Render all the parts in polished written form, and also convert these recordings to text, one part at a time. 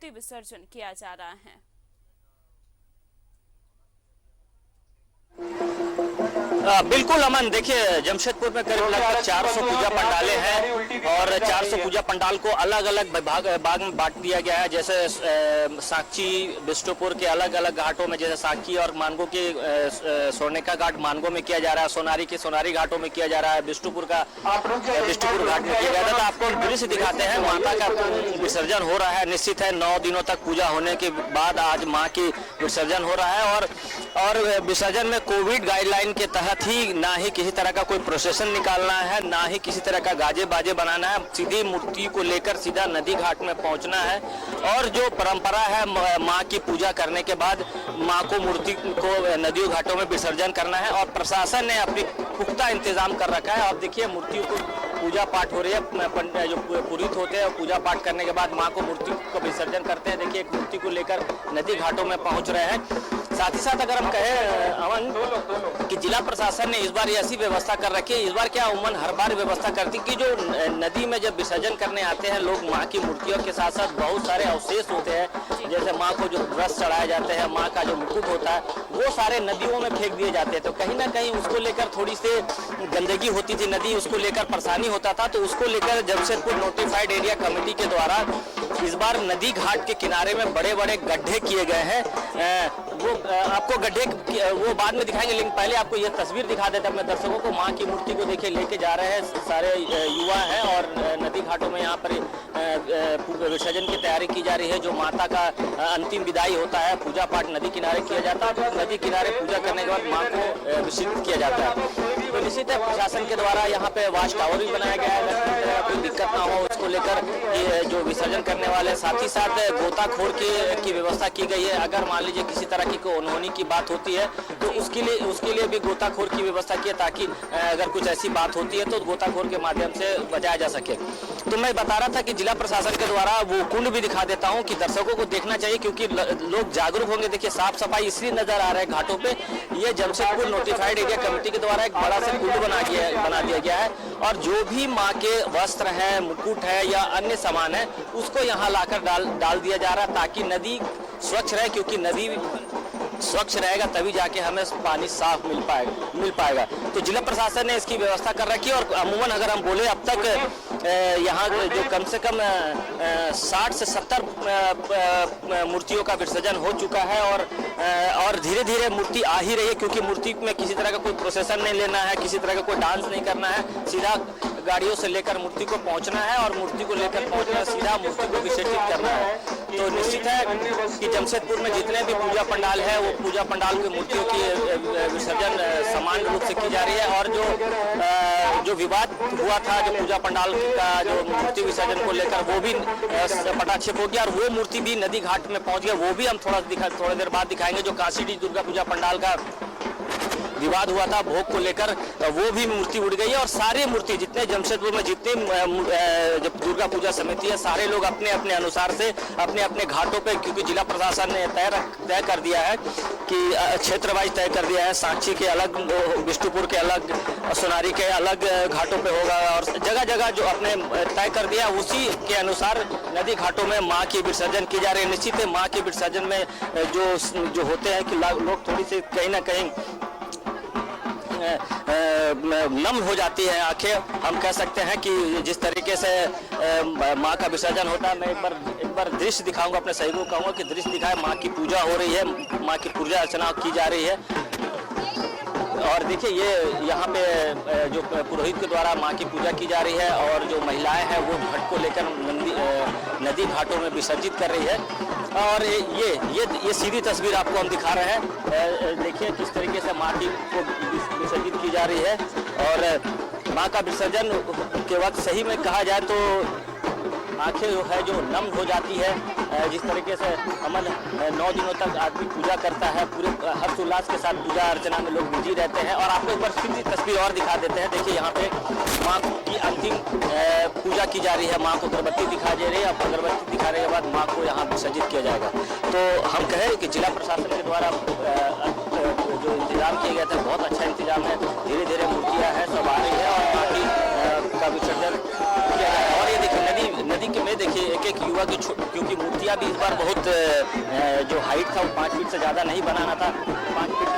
मूर्ति विसर्जन किया जा रहा है। बिल्कुल अमन, देखिए जमशेदपुर में करीब लगभग 400 पूजा पंडालें हैं और 400 पूजा पंडाल को अलग अलग भाग में बांट दिया गया है। जैसे साक्षी बिष्टुपुर के अलग अलग घाटों में, जैसे साक्षी और मानगो के सोनेका घाट मानगो में किया जा रहा है, सोनारी के सोनारी घाटों में किया जा रहा है, बिष्टुपुर का बिष्टुपुर घाट में किया गया था। आपको दृश्य दिखाते हैं, माता का विसर्जन हो रहा है। निश्चित है 9 दिनों तक पूजा होने के बाद आज माँ की विसर्जन हो रहा है और विसर्जन में कोविड गाइडलाइन के तहत ही ना ही किसी तरह का कोई प्रोसेशन निकालना है, ना ही किसी तरह का गाजे बाजे बनाना है। सीधी मूर्ति को लेकर सीधा नदी घाट में पहुंचना है और जो परंपरा है माँ की पूजा करने के बाद माँ को मूर्ति को नदियों घाटों में विसर्जन करना है और प्रशासन ने अपनी पुख्ता इंतजाम कर रखा है। और देखिए मूर्तियों को पूजा पाठ हो रही है, जो पुरोहित होते हैं पूजा पाठ करने के बाद माँ को मूर्ति को विसर्जन करते हैं। देखिए एक मूर्ति को लेकर नदी घाटों में पहुंच रहे हैं। साथ ही साथ अगर हम कहें अमन कि जिला प्रशासन ने इस बार ऐसी व्यवस्था कर रखी है, इस बार क्या उमन हर बार व्यवस्था करती कि जो नदी में जब विसर्जन करने आते हैं लोग माँ की मूर्तियों के साथ साथ बहुत सारे अवशेष होते हैं, जैसे माँ को जो रस चढ़ाए जाते हैं, माँ का जो मुकुट होता है वो सारे नदियों में फेंक दिए जाते हैं। तो कहीं ना कहीं उसको लेकर थोड़ी सी गंदगी होती थी, नदी उसको लेकर परेशानी होता था। तो उसको लेकर जमशेदपुर नोटिफाइड एरिया कमेटी के द्वारा इस बार नदी घाट के किनारे में बड़े बड़े गड्ढे किए गए हैं। वो आपको गड्ढे वो बाद में दिखाएंगे, लेकिन पहले आपको ये तस्वीर दिखा देते हैं अपने दर्शकों को। माँ की मूर्ति को देखिए लेके जा रहे हैं सारे युवा हैं और नदी घाटों में यहाँ पर विसर्जन की तैयारी की जा रही है। जो माता का अंतिम विदाई होता है, पूजा पाठ नदी किनारे किया जाता है। नदी किनारे पूजा करने के बाद माँ को विसर्जित किया जाता है। तो निश्चित है प्रशासन के द्वारा यहाँ पे वॉच टावर भी बनाया गया है, कोई दिक्कत ना हो उसको लेकर जो विसर्जन करने वाले। साथ ही साथ गोताखोर की व्यवस्था की गई है। अगर मान लीजिए किसी तरह की कोई अनहोनी की बात होती है तो उसके लिए भी गोताखोर की व्यवस्था की है, ताकि अगर कुछ ऐसी बात होती है तो गोताखोर के माध्यम से बचाया जा सके। तो मैं बता रहा था कि जिला प्रशासन के द्वारा वो कुंड भी दिखा देता हूँ कि दर्शकों को देखना चाहिए, क्योंकि लोग जागरूक होंगे। देखिए साफ सफाई इसलिए नजर आ रहा है घाटों पे। ये जमशेदपुर नोटिफाइड एरिया कमेटी के द्वारा एक बड़ा सा कुंड बना दिया गया है और जो भी माँ के वस्त्र है, मुकुट है या अन्य सामान है उसको यहाँ लाकर डाल दिया जा रहा है, ताकि नदी स्वच्छ रहे। क्योंकि नदी स्वच्छ रहेगा तभी जाके हमें पानी साफ मिल पाएगा। तो जिला प्रशासन ने इसकी व्यवस्था कर रखी है। और अमूमन अगर हम बोले अब तक यहाँ जो कम से कम 60 से 70 मूर्तियों का विसर्जन हो चुका है और धीरे धीरे मूर्ति आ ही रही है, क्योंकि मूर्ति में किसी तरह का कोई प्रोसेसन नहीं लेना है, किसी तरह का कोई डांस नहीं करना है। सीधा गाड़ियों से लेकर मूर्ति को पहुंचना है और मूर्ति को लेकर पहुंचना, सीधा मूर्ति को विसर्जित करना है। तो निश्चित है कि जमशेदपुर में जितने भी पूजा पंडाल है वो पूजा पंडाल की मूर्तियों की विसर्जन समान रूप से की जा रही है। और जो विवाद हुआ था जो पूजा पंडाल का जो मूर्ति विसर्जन को लेकर, वो भी पटाक्षेप हो गया और वो मूर्ति भी नदी घाट में पहुंच गया। वो भी हम थोड़ी देर बाद दिखाएंगे। जो काशीडीह दुर्गा पूजा पंडाल का विवाद हुआ था भोग को लेकर, वो भी मूर्ति उड़ गई है। और सारी मूर्ति जितने जमशेदपुर में जितने दुर्गा पूजा समिति है, सारे लोग अपने अपने अनुसार से अपने अपने घाटों पे, क्योंकि जिला प्रशासन ने तय कर दिया है कि क्षेत्र वाइज तय कर दिया है। साक्षी के अलग, बिष्टुपुर के अलग, सोनारी के अलग घाटों पे होगा और जगह जगह जो अपने तय कर दिया उसी के अनुसार नदी घाटों में माँ की विसर्जन की जा रही है। निश्चित है माँ के विसर्जन में जो होते हैं कि लोग थोड़ी सी कहीं ना कहीं नम हो जाती है आंखें। हम कह सकते हैं कि जिस तरीके से माँ का विसर्जन होता है। मैं एक बार दृश्य दिखाऊंगा, अपने सहयोगियों को कहूँगा कि दृश्य दिखाए। माँ की पूजा हो रही है, माँ की पूजा अर्चना की जा रही है। और देखिए ये यहाँ पे जो पुरोहित के द्वारा माँ की पूजा की जा रही है और जो महिलाएं हैं वो घट को लेकर नदी घाटों में विसर्जित कर रही है। और ये सीधी तस्वीर आपको हम दिखा रहे हैं। देखिए किस तरीके से माँ की को विसर्जित की जा रही है। और माँ का विसर्जन के वक्त सही में कहा जाए तो आंखें जो है जो नम हो जाती है। जिस तरीके से अमन 9 दिनों तक आदमी पूजा करता है, पूरे हर्षोल्लास के साथ पूजा अर्चना में लोग बिजी रहते हैं। और आपको एक बार सीधी तस्वीर और दिखा देते हैं। देखिए यहाँ पे माँ की अंतिम पूजा की जा रही है। माँ को अगरबत्ती दिखाई दे रही है। अब अगरबत्ती दिखाने के बाद माँ को यहाँ विसर्जित किया जाएगा। तो हम कहें कि जिला प्रशासन के द्वारा जो इंतजाम किया गया था बहुत अच्छा इंतजाम है। धीरे धीरे मूर्तियाँ हैं सब आ रही है और माँ का विसर्जन किया जाएगा। और ये देखिए नदी के में देखिए एक एक युवा की क्योंकि मूर्तियाँ भी इस बार बहुत जो हाइट था वो 5 फीट से ज़्यादा नहीं बनाना था, 5 फीट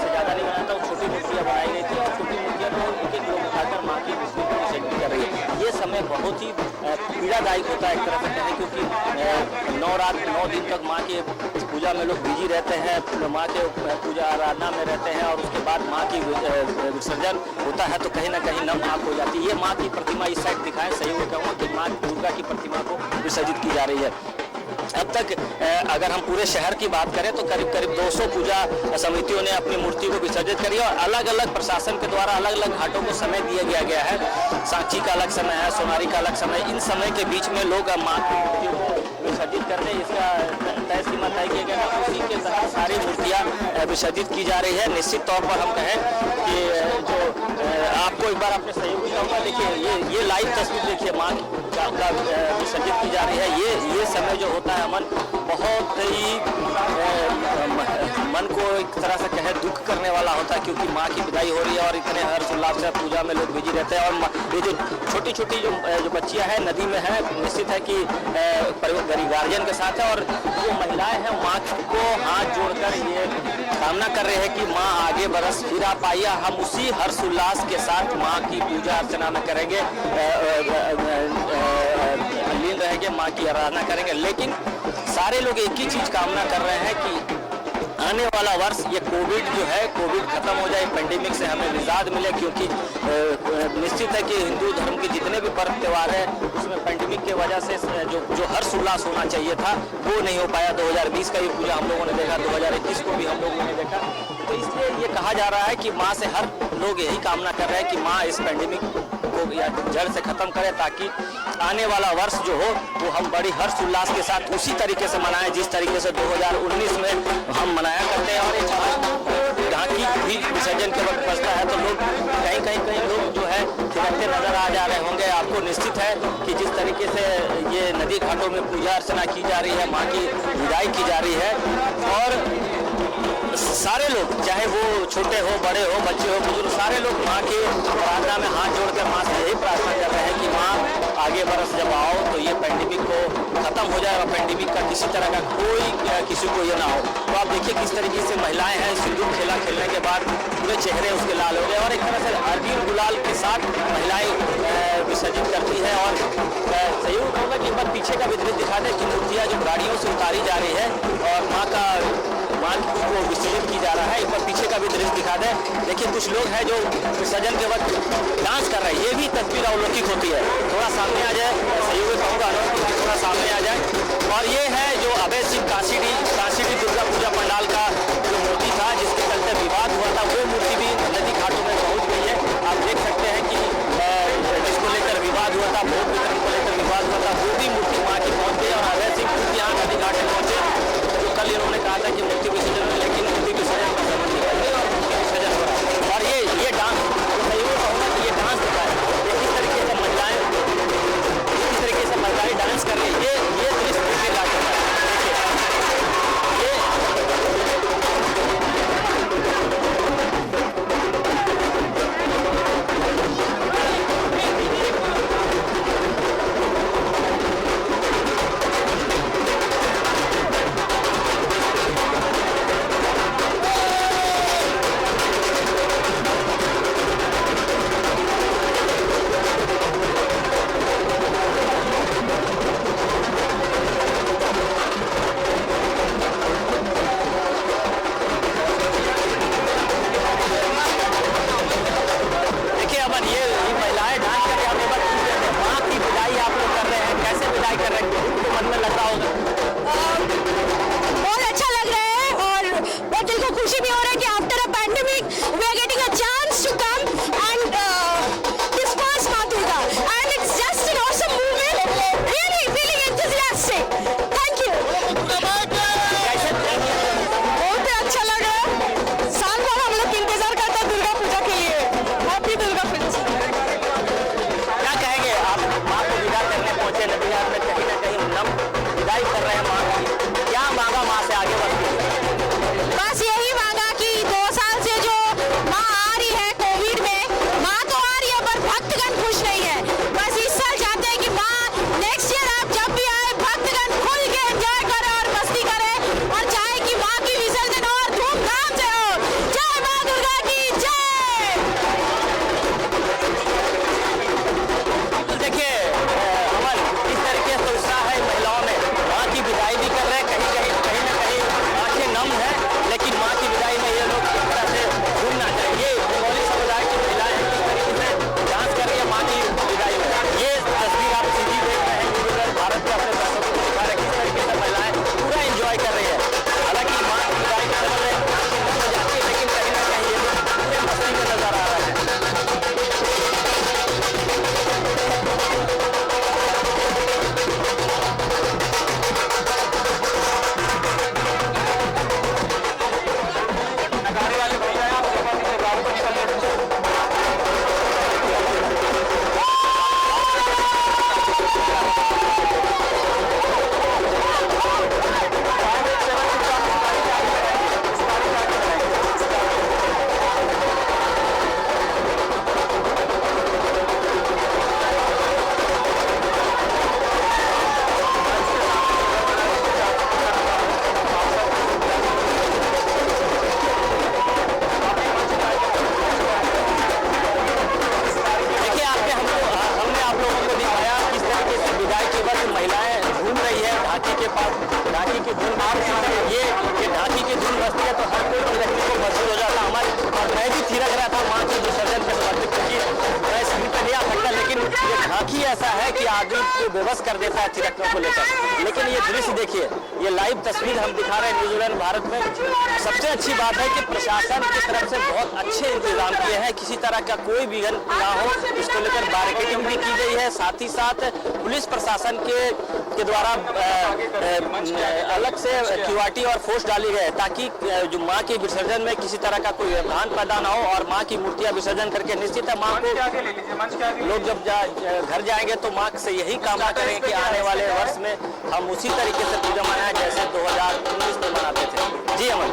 से ज़्यादा नहीं बनाना था, वो छोटी मूर्तियाँ बनाई गई थी और छोटी मूर्तियाँ को एक एक लोग उठाकर माँ की विसर्जन कर रही है। ये समय बहुत ही पीड़ादायक होता है एक तरह से कहें, क्योंकि 9 दिन तक माँ के पूजा में लोग बिजी रहते हैं, माँ के पूजा आराधना में रहते हैं और उसके बाद माँ की विसर्जन होता है तो कहीं ना कहीं नम आँख हो जाती है। ये माँ की प्रतिमा इस साइड दिखाएं, सही में कहूँगा कि माँ दुर्गा की प्रतिमा को विसर्जित की जा रही है। अब तक अगर हम पूरे शहर की बात करें तो करीब करीब 200 पूजा समितियों ने अपनी मूर्ति को विसर्जित करी और अलग अलग प्रशासन के द्वारा अलग अलग घाटों को समय दिया गया है। सांची का अलग समय है, सोनारी का अलग समय, इन समय के बीच में लोग माँ की मूर्तियों को विसर्जित करते हैं। इसका तय सीमा तय किया गया है, उसी के तहत सारी मूर्तियाँ विसर्जित की जा रही है। निश्चित तौर पर हम कहें कि जो आपको एक बार अपने सहयोगी कहूँगा, देखिए ये लाइव तस्वीर देखिए माँ का विसर्जित की जा रही है। ये समय जो होता है अमन बहुत ही मन को एक तरह से कहे दुख करने वाला होता है, क्योंकि माँ की विदाई हो रही है और इतने हर्ष उल्लास से पूजा में लोग बिजी रहते हैं। और ये जो छोटी छोटी जो बच्चियाँ हैं नदी में है, निश्चित है कि गार्जियन के साथ है और जो महिलाएं हैं माँ को हाथ जोड़कर ये कामना कर रहे हैं कि माँ आगे बरस फिर आप आइए, हम उसी हर्ष उल्लास के साथ माँ की पूजा अर्चना में करेंगे, लीन रहेंगे, माँ की आराधना करेंगे। लेकिन सारे लोग एक ही चीज कामना कर रहे हैं कि आने वाला वर्ष ये कोविड जो है, कोविड खत्म हो जाए, पेंडेमिक से हमें निजात मिले, क्योंकि निश्चित है कि हिंदू धर्म के जितने भी पर्व त्यौहार है उसमें पेंडेमिक के वजह से जो हर्ष उल्लास होना चाहिए था वो नहीं हो पाया। 2020 का भी पूजा हम लोगों ने देखा, 2021 को भी हम लोगों ने देखा। तो इसलिए ये कहा जा रहा है कि माँ से हर लोग यही कामना कर रहे हैं कि माँ इस पेंडेमिक को या जड़ से खत्म करे, ताकि आने वाला वर्ष जो हो वो हम बड़ी हर्ष उल्लास के साथ उसी तरीके से मनाएं जिस तरीके से 2019 में हम मनाया करते हैं। और एक ढांकी भी विसर्जन के वक्त बचता है तो लोग कहीं लोग जो है थिरकते नजर आ जा रहे होंगे। आपको निश्चित है कि जिस तरीके से ये नदी घाटों में पूजा अर्चना की जा रही है, माँ की विदाई की जा रही है और सारे लोग चाहे वो छोटे हो, बड़े हो, बच्चे हो, बुजुर्ग, सारे लोग माँ की आराधना में हाथ जोड़कर माँ से यही प्रार्थना कर रहे हैं कि माँ आगे बरस जब आओ तो ये पेंडेमिक को खत्म हो जाए और पेंडेमिक का किसी तरह का कोई किसी को ये ना हो। तो आप देखिए किस तरीके से महिलाएं हैं, सिंदूर खेला खेलने के बाद पूरे चेहरे उसके लाल हो गए और एक तरह से अबीर गुलाल के साथ महिलाएं विसर्जित करती है। और सहयोग होगा कि एक बार पीछे का भी दृश्य दिखा दे कि मूर्तियाँ जो गाड़ियों से उतारी जा रही है और माँ को विसर्जित की जा रहा है। एक बार पीछे का भी दृश्य दिखा दे। देखिए कुछ लोग हैं जो विसर्जन के वक्त डांस कर रहे हैं, ये भी तस्वीर अवलौकिक होती है। थोड़ा सामने आ जाए, सहयोगी कहूँगा थोड़ा सामने आ जाए। और ये है जो अभय सिंह काशीडी दुर्गा पूजा पंडाल का जो मूर्ति था जिसके चलते विवाद हुआ था, वो मूर्ति भी नदी घाटों में पहुँच गई है। आप देख सकते हैं कि जिसको लेकर विवाद हुआ था, भोग वितरण को लेकर विवाद हुआ था, वो भी मूर्ति माँ की पहुँच गई और अभय सिंह खुद यहाँ नदी घाट में पहुँचे। जो कल इन्होंने कहा था कि मूर्ति विसर्जन में, लेकिन मूर्ति विसर्जन का समझ नहीं करते और मूर्ति विसर्जन हो रहा है। और ये डांस सही कहूँगा कि ये डांस होता है, किस तरीके से महिलाएं डांस कर रही है, ये दृश्य देखने लायक होता है। की धुन ये ढाकी की धुन बजती है तो हर कोई थिरकने को मजबूर हो जाता हमारे। और मैं भी थिरक रहा था माँ के विसर्जन के समर्पित, क्योंकि मैं स्क्रीन पर नहीं आ सकता, लेकिन ये ढाकी ऐसा है कि आदमी को बेबस कर देता है थिरकने को लेकर। लेकिन ये दृश्य देखिए, ये लाइव तस्वीर हम दिखा रहे हैं न्यूजीलैंड भारत में। सबसे अच्छी बात है कि प्रशासन की तरफ से बहुत अच्छे इंतजाम किए हैं, किसी तरह का कोई विघ्न ना हो, इसको लेकर बैरिकेडिंग भी की गई है। साथ ही साथ पुलिस प्रशासन के द्वारा अलग से क्यूआरटी और फोर्स डाली गई है, ताकि जो मां के विसर्जन में किसी तरह का कोई व्यवधान पैदा ना हो और मां की मूर्तियां विसर्जन करके निश्चित है मां को लोग जब घर जाएंगे तो मां से यही कामना करेंगे कि आने वाले वर्ष में हम उसी तरीके से पूजा मनाएं जैसे 2019 में मनाते थे। जी अमन,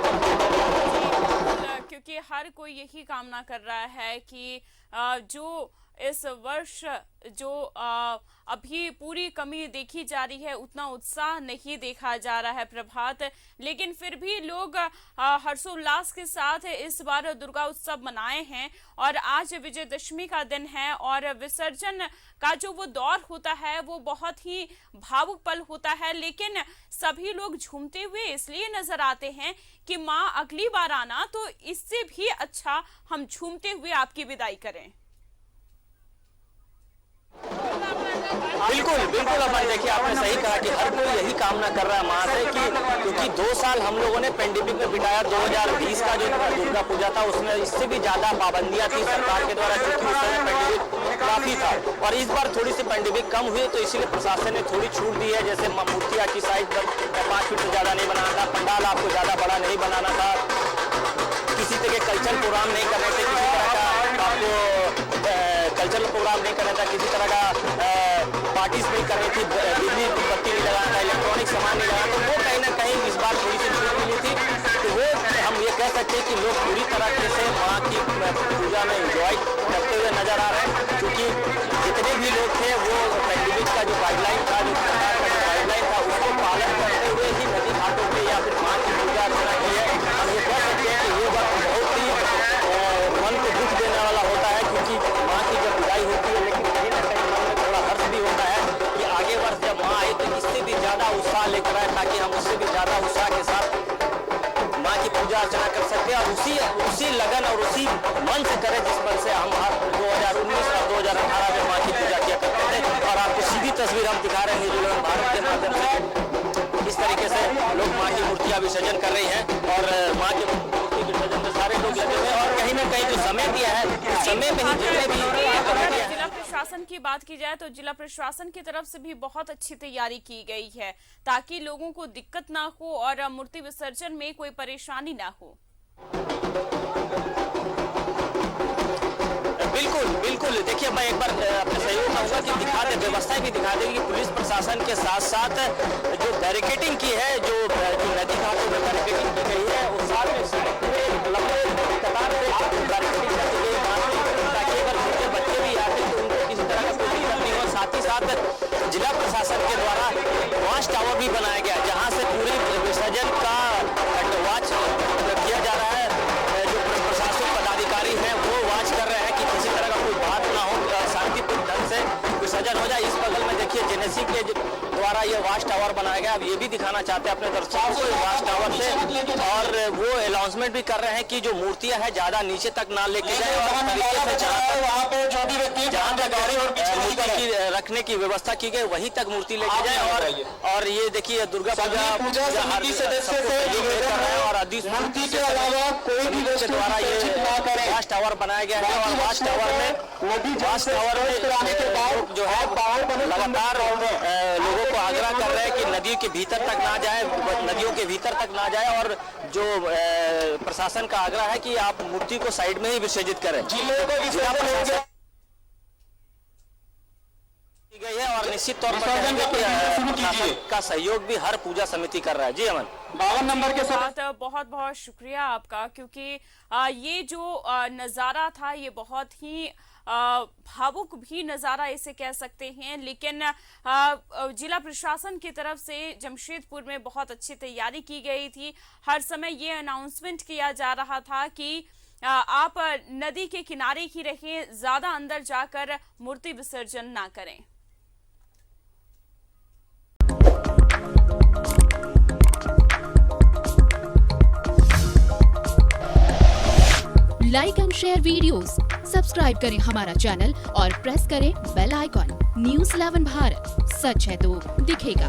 क्योंकि हर कोई यही कामना कर रहा है कि जो इस वर्ष जो अभी पूरी कमी देखी जा रही है, उतना उत्साह नहीं देखा जा रहा है प्रभात, लेकिन फिर भी लोग हर्षोल्लास के साथ इस बार दुर्गा उत्सव मनाए हैं। और आज विजयदशमी का दिन है और विसर्जन का जो वो दौर होता है वो बहुत ही भावुक पल होता है, लेकिन सभी लोग झूमते हुए इसलिए नजर आते हैं कि माँ अगली बार आना तो इससे भी अच्छा हम झूमते हुए आपकी विदाई करें। बिल्कुल बिल्कुल अमन, देखिए आपने सही कहा कि हर कोई यही कामना कर रहा है मां से कि क्योंकि 2 साल हम लोगों ने पेंडेमिक में बिताया। 2020 का जो दुर्गा पूजा था उसमें इससे भी ज्यादा पाबंदियां थी सरकार के द्वारा, क्योंकि उस समय पेंडेमिक काफी था। और इस बार थोड़ी सी पेंडेमिक कम हुई तो इसीलिए प्रशासन ने थोड़ी छूट दी है, जैसे मूर्तियां की साइज 5 फीट से ज्यादा नहीं बनाना था, पंडाल आपको ज्यादा बड़ा नहीं बनाना था, किसी तरह कल्चरल प्रोग्राम नहीं करने थे, किसी तरह का आपको कल्चरल प्रोग्राम नहीं करना था, किसी तरह का पार्टीज नहीं करनी थी, बिजली बत्ती नहीं लगाना था, इलेक्ट्रॉनिक सामान नहीं लगाना। तो वो कहीं ना कहीं इस बार थोड़ी सी छूट मिली थी, तो वो हम ये कह सकते हैं कि लोग पूरी तरह से माँ की पूजा में एंजॉय करते हुए नजर आ रहे हैं। क्योंकि जितने भी लोग थे वो पेंडेमिक का जो गाइडलाइन था, जो सरकार का जो गाइडलाइन था, उसको पालन करते हुए ही नदी घाटों पर या फिर माँ की पूजा अर्चना की है। हम ये कह सकते हैं कि ये बात बहुत ही मन को दुख देने वाला होता है, क्योंकि माँ की जब विदाई होती है, लेकिन कहीं ना कहीं मन में थोड़ा हर्ष भी होता है कि आगे वर्ष जब माँ आए तो इससे भी ज्यादा उत्साह लेकर आए, ताकि हम उससे भी ज्यादा उत्साह के साथ माँ की पूजा अर्चना कर सकते हैं और उसी लगन और उसी मन से करें जिस मन से हम 2019 और 2018 में माँ की पूजा किया करते थे। और आपको सीधी तस्वीर हम दिखा रहे हैं न्यूजीलैंड भारत के माध्यम से, इस तरीके से लोग माँ की मूर्तियां विसर्जन कर रही हैं और माँ की मूर्ति विसर्जन में सारे लोग लगे हुए हैं। और कहीं ना कहीं जो समय दिया है उस समय में ही जितने भी जिला प्रशासन की बात की जाए तो जिला प्रशासन की तरफ से भी बहुत अच्छी तैयारी की गई है, ताकि लोगों को दिक्कत ना हो और मूर्ति विसर्जन में कोई परेशानी ना हो। बिल्कुल बिल्कुल, देखिए मैं एक बार अपने सहयोग चाहूँगा कि दिखा दे, व्यवस्थाएं भी दिखा देगी कि पुलिस प्रशासन के साथ साथ जो बैरिकेडिंग की है, जो नदी घाटों में बैरिकेडिंग की गई है, उस साथ में पूरे लंबे कतार से बैरिकेडिंग की गई ताकि अगर छोटे बच्चे भी आते तो उनको किसी तरह का कोई दिक्कत नहीं हो। साथ ही साथ जिला प्रशासन के द्वारा वॉच टावर भी बनाया गया, जहाँ से पूरी विसर्जन का वॉच किया जा रहा है। जो प्रशासनिक पदाधिकारी हैं वो वॉच कर रहे हैं कि किसी तरह का कोई बात ना हो, शांतिपूर्ण ढंग से विसर्जन हो जाए। इस बगल में देखिए जेनेसी के द्वारा ये वॉच टावर बनाया गया। अब ये भी दिखाना चाहते हैं अपने दर्शकों को वॉच टावर से, और वो अनाउंसमेंट भी कर रहे हैं कि जो मूर्तियां हैं ज्यादा नीचे तक ना लेके जाए और तरीके से जहाँ मूर्ति की रखने की व्यवस्था की गई वहीं तक मूर्ति लेके जाए। और ये देखिए दुर्गा पूजा समिति सदस्य और मूर्ति के अलावा कोई भी के द्वारा ये वॉच टावर बनाया गया है। और वॉच टावर में जो है लगातार लोगों को आग्रह कर रहे हैं कि नदी के भीतर तक ना जाए, नदियों के भीतर तक ना जाए। और जो प्रशासन का आग्रह है कि आप मूर्ति को साइड में ही विसर्जित करें गई है। और निश्चित तौर पर का सहयोग भी हर पूजा समिति कर रहा है। जी अमन, 52 नंबर के साथ बहुत बहुत शुक्रिया आपका, क्योंकि ये जो नज़ारा था ये बहुत ही भावुक भी नज़ारा इसे कह सकते हैं। लेकिन जिला प्रशासन की तरफ से जमशेदपुर में बहुत अच्छी तैयारी की गई थी। हर समय ये अनाउंसमेंट किया जा रहा था कि आप नदी के किनारे ही रहें, ज़्यादा अंदर जाकर मूर्ति विसर्जन ना करें। Like and share videos, subscribe करें हमारा चैनल और प्रेस करें बेल आइकॉन। News 11 भारत, सच है तो दिखेगा।